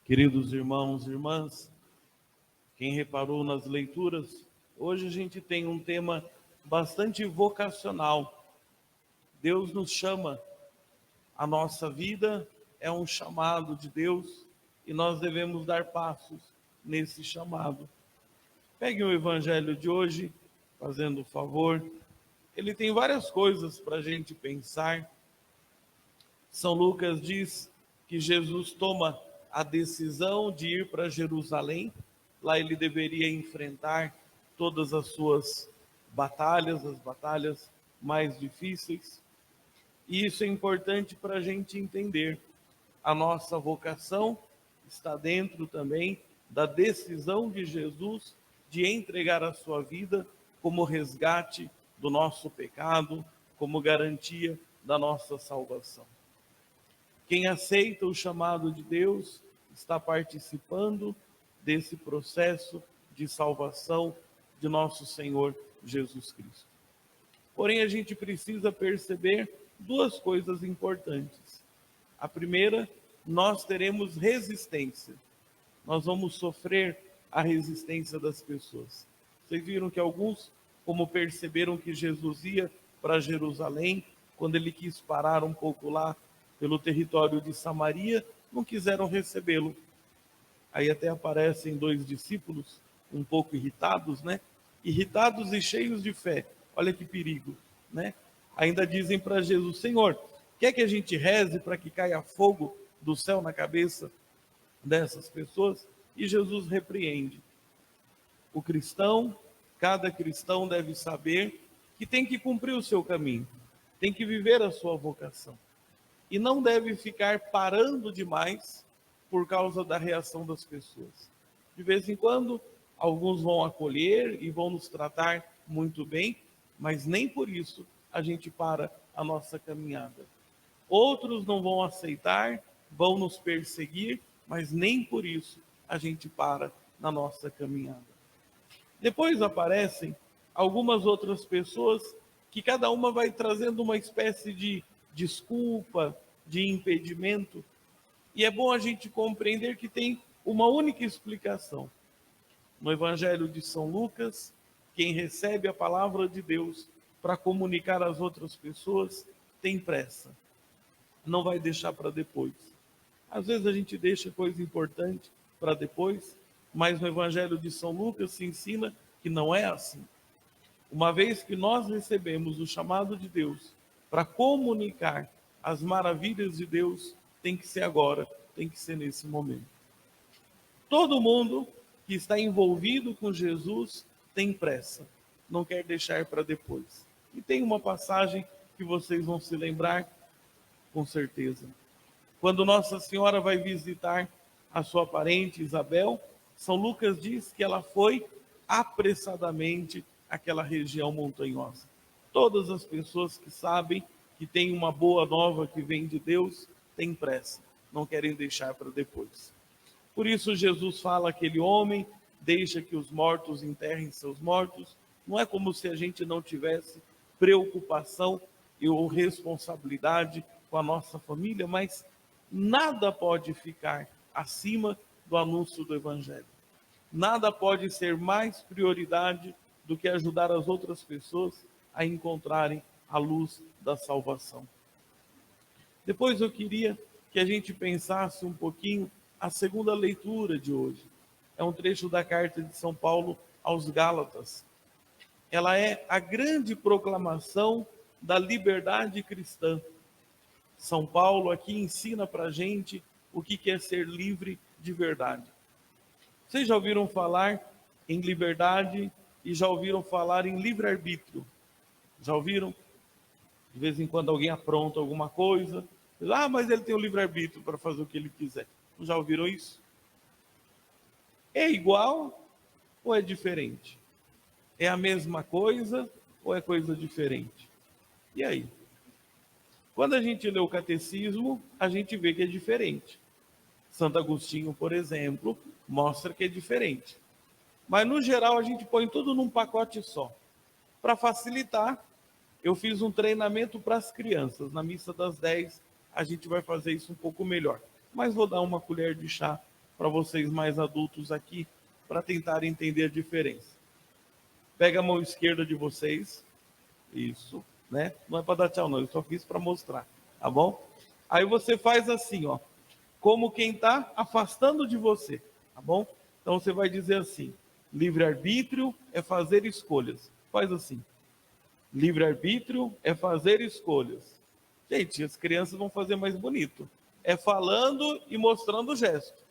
Queridos irmãos e irmãs, quem reparou nas leituras, hoje a gente tem um tema bastante vocacional. Deus nos chama, a nossa vida é um chamado de Deus e nós devemos dar passos nesse chamado. Pegue o evangelho de hoje, fazendo o favor. Ele tem várias coisas para a gente pensar. São Lucas diz que Jesus toma a decisão de ir para Jerusalém. Lá ele deveria enfrentar todas as suas batalhas, as batalhas mais difíceis. E isso é importante para a gente entender. A nossa vocação está dentro também da decisão de Jesus de entregar a sua vida como resgate do nosso pecado, como garantia da nossa salvação. Quem aceita o chamado de Deus está participando desse processo de salvação de nosso Senhor Jesus Cristo. Porém, a gente precisa perceber duas coisas importantes. A primeira, nós teremos resistência. Nós vamos sofrer a resistência das pessoas. Vocês viram que alguns, como perceberam que Jesus ia para Jerusalém, quando ele quis parar um pouco lá pelo território de Samaria, não quiseram recebê-lo. Aí até aparecem dois discípulos um pouco irritados, né? Irritados e cheios de fé. Olha que perigo, né? Ainda dizem para Jesus: Senhor, quer que a gente reze para que caia fogo do céu na cabeça dessas pessoas? E Jesus repreende. O cristão, cada cristão deve saber que tem que cumprir o seu caminho, tem que viver a sua vocação. E não deve ficar parando demais por causa da reação das pessoas. De vez em quando, alguns vão acolher e vão nos tratar muito bem, mas nem por isso a gente para a nossa caminhada. Outros não vão aceitar, vão nos perseguir, mas nem por isso a gente para na nossa caminhada. Depois aparecem algumas outras pessoas que cada uma vai trazendo uma espécie de desculpa, de impedimento, e é bom a gente compreender que tem uma única explicação. No Evangelho de São Lucas, quem recebe a palavra de Deus para comunicar às outras pessoas tem pressa, não vai deixar para depois. Às vezes a gente deixa coisa importante para depois, mas no Evangelho de São Lucas se ensina que não é assim. Uma vez que nós recebemos o chamado de Deus para comunicar as maravilhas de Deus, tem que ser agora, tem que ser nesse momento. Todo mundo que está envolvido com Jesus tem pressa, não quer deixar para depois. E tem uma passagem que vocês vão se lembrar, com certeza. Quando Nossa Senhora vai visitar a sua parente Isabel, São Lucas diz que ela foi apressadamente àquela região montanhosa. Todas as pessoas que sabem que tem uma boa nova que vem de Deus, têm pressa, não querem deixar para depois. Por isso Jesus fala àquele homem: deixa que os mortos enterrem seus mortos. Não é como se a gente não tivesse preocupação ou responsabilidade com a nossa família, mas nada pode ficar acima do anúncio do Evangelho. Nada pode ser mais prioridade do que ajudar as outras pessoas a encontrarem a luz da salvação. Depois eu queria que a gente pensasse um pouquinho a segunda leitura de hoje. É um trecho da carta de São Paulo aos Gálatas. Ela é a grande proclamação da liberdade cristã. São Paulo aqui ensina para a gente o que é ser livre de verdade. Vocês já ouviram falar em liberdade e já ouviram falar em livre-arbítrio? Já ouviram? De vez em quando alguém apronta alguma coisa. Mas ele tem o livre-arbítrio para fazer o que ele quiser. Já ouviram isso? É igual ou é diferente? É a mesma coisa ou é coisa diferente? E aí? Quando a gente lê o catecismo, a gente vê que é diferente. Santo Agostinho, por exemplo, mostra que é diferente. Mas, no geral, a gente põe tudo num pacote só. Para facilitar, eu fiz um treinamento para as crianças. Na missa das 10, a gente vai fazer isso um pouco melhor. Mas vou dar uma colher de chá para vocês mais adultos aqui, para tentar entender a diferença. Pega a mão esquerda de vocês, isso, né? Não é para dar tchau não, eu só fiz para mostrar, tá bom? Aí você faz assim, ó, como quem está afastando de você, tá bom? Então você vai dizer assim: livre-arbítrio é fazer escolhas. Faz assim: livre-arbítrio é fazer escolhas. Gente, as crianças vão fazer mais bonito. É falando e mostrando o gesto.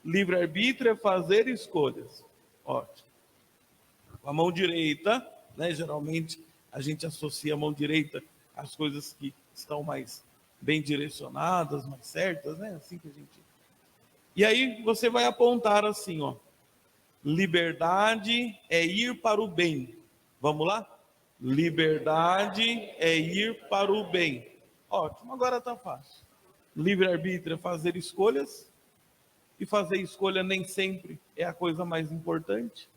Livre-arbítrio é fazer escolhas. Ótimo. Com a mão direita, né? Geralmente a gente associa a mão direita às coisas que estão mais bem direcionadas, mais certas, né? Assim que a gente. E aí você vai apontar assim, ó. Liberdade é ir para o bem. Vamos lá? Liberdade é ir para o bem. Ótimo, agora está fácil. Livre-arbítrio é fazer escolhas, e fazer escolha nem sempre é a coisa mais importante.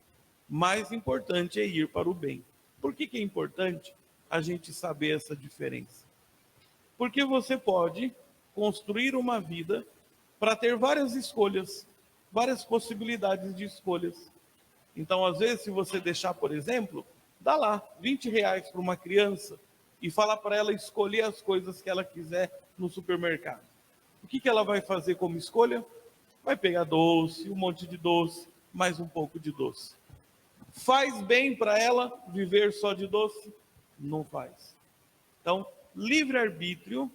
Mais importante é ir para o bem. Por que é importante a gente saber essa diferença? Porque você pode construir uma vida para ter várias escolhas, várias possibilidades de escolhas. Então, às vezes, se você deixar, por exemplo, dá lá R$ 20 para uma criança e fala para ela escolher as coisas que ela quiser no supermercado. O que ela vai fazer como escolha? Vai pegar doce, um monte de doce, mais um pouco de doce. Faz bem para ela viver só de doce? Não faz. Então, livre-arbítrio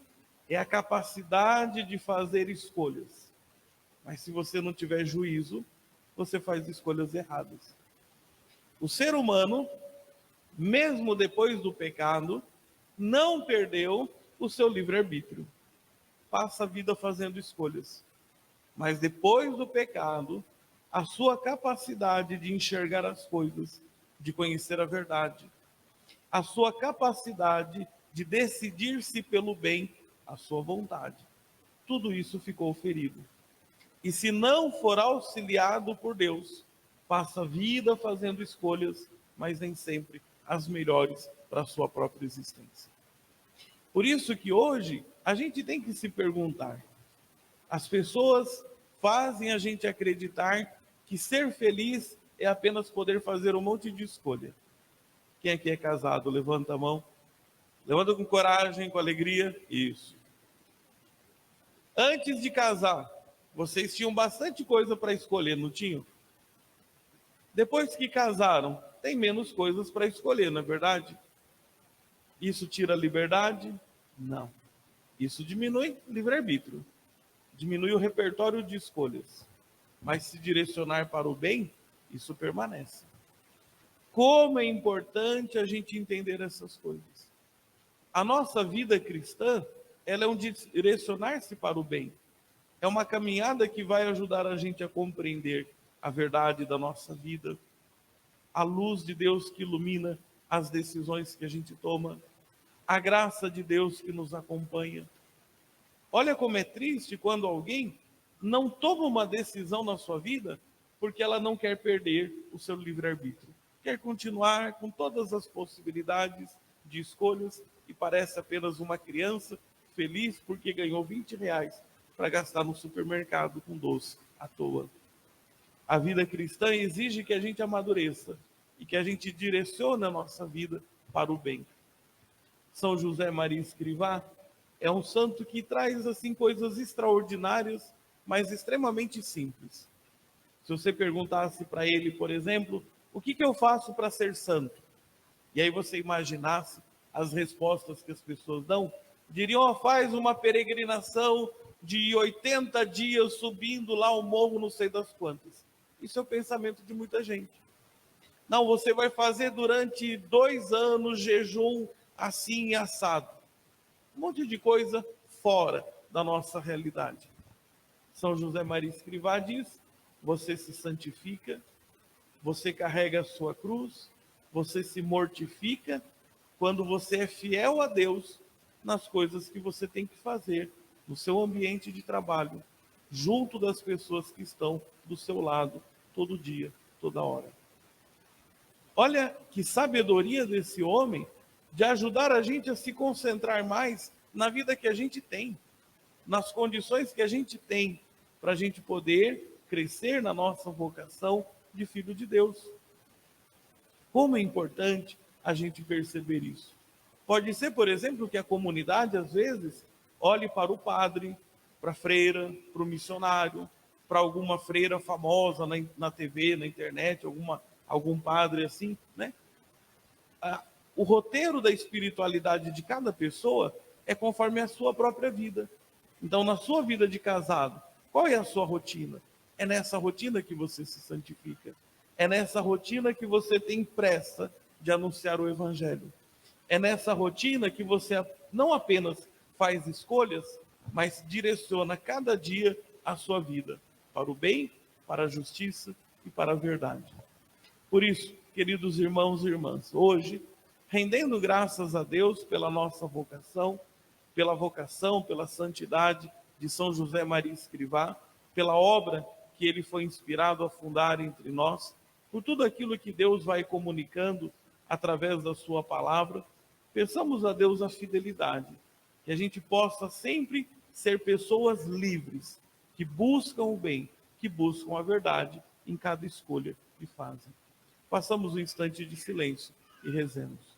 é a capacidade de fazer escolhas. Mas se você não tiver juízo, você faz escolhas erradas. O ser humano, mesmo depois do pecado, não perdeu o seu livre-arbítrio. Passa a vida fazendo escolhas. Mas depois do pecado, a sua capacidade de enxergar as coisas, de conhecer a verdade, a sua capacidade de decidir-se pelo bem, a sua vontade, tudo isso ficou ferido. E se não for auxiliado por Deus, passa a vida fazendo escolhas, mas nem sempre as melhores para a sua própria existência. Por isso que hoje a gente tem que se perguntar: as pessoas fazem a gente acreditar que ser feliz é apenas poder fazer um monte de escolha. Quem aqui é casado, levanta a mão. Levanta com coragem, com alegria. Isso. Antes de casar, vocês tinham bastante coisa para escolher, não tinham? Depois que casaram, tem menos coisas para escolher, não é verdade? Isso tira a liberdade? Não. Isso diminui o livre-arbítrio. Diminui o repertório de escolhas. Mas se direcionar para o bem, isso permanece. Como é importante a gente entender essas coisas. A nossa vida cristã, ela é um direcionar-se para o bem. É uma caminhada que vai ajudar a gente a compreender a verdade da nossa vida, a luz de Deus que ilumina as decisões que a gente toma, a graça de Deus que nos acompanha. Olha como é triste quando alguém não toma uma decisão na sua vida porque ela não quer perder o seu livre-arbítrio. Quer continuar com todas as possibilidades de escolhas e parece apenas uma criança feliz porque ganhou R$ 20 para gastar no supermercado com doce à toa. A vida cristã exige que a gente amadureça e que a gente direcione a nossa vida para o bem. São José Maria Escrivá é um santo que traz assim coisas extraordinárias, mas extremamente simples. Se você perguntasse para ele, por exemplo, o que eu faço para ser santo? E aí você imaginasse as respostas que as pessoas dão, diriam: faz uma peregrinação de 80 dias subindo lá o morro não sei das quantas. Isso é o pensamento de muita gente. Não, você vai fazer durante 2 anos jejum assim e assado. Um monte de coisa fora da nossa realidade. São José Maria Escrivá diz: você se santifica, você carrega a sua cruz, você se mortifica quando você é fiel a Deus nas coisas que você tem que fazer no seu ambiente de trabalho, junto das pessoas que estão do seu lado todo dia, toda hora. Olha que sabedoria desse homem de ajudar a gente a se concentrar mais na vida que a gente tem, nas condições que a gente tem, para a gente poder crescer na nossa vocação de filho de Deus. Como é importante a gente perceber isso. Pode ser, por exemplo, que a comunidade, às vezes, olhe para o padre, para a freira, para o missionário, para alguma freira famosa na TV, na internet, algum padre assim, né? O roteiro da espiritualidade de cada pessoa é conforme a sua própria vida. Então, na sua vida de casado, qual é a sua rotina? É nessa rotina que você se santifica. É nessa rotina que você tem pressa de anunciar o evangelho. É nessa rotina que você não apenas faz escolhas, mas direciona cada dia a sua vida para o bem, para a justiça e para a verdade. Por isso, queridos irmãos e irmãs, hoje, rendendo graças a Deus pela nossa vocação, pela santidade de São José Maria Escrivá, pela obra que ele foi inspirado a fundar entre nós, por tudo aquilo que Deus vai comunicando através da sua palavra, peçamos a Deus a fidelidade, que a gente possa sempre ser pessoas livres, que buscam o bem, que buscam a verdade em cada escolha que fazem. Passamos um instante de silêncio e rezemos.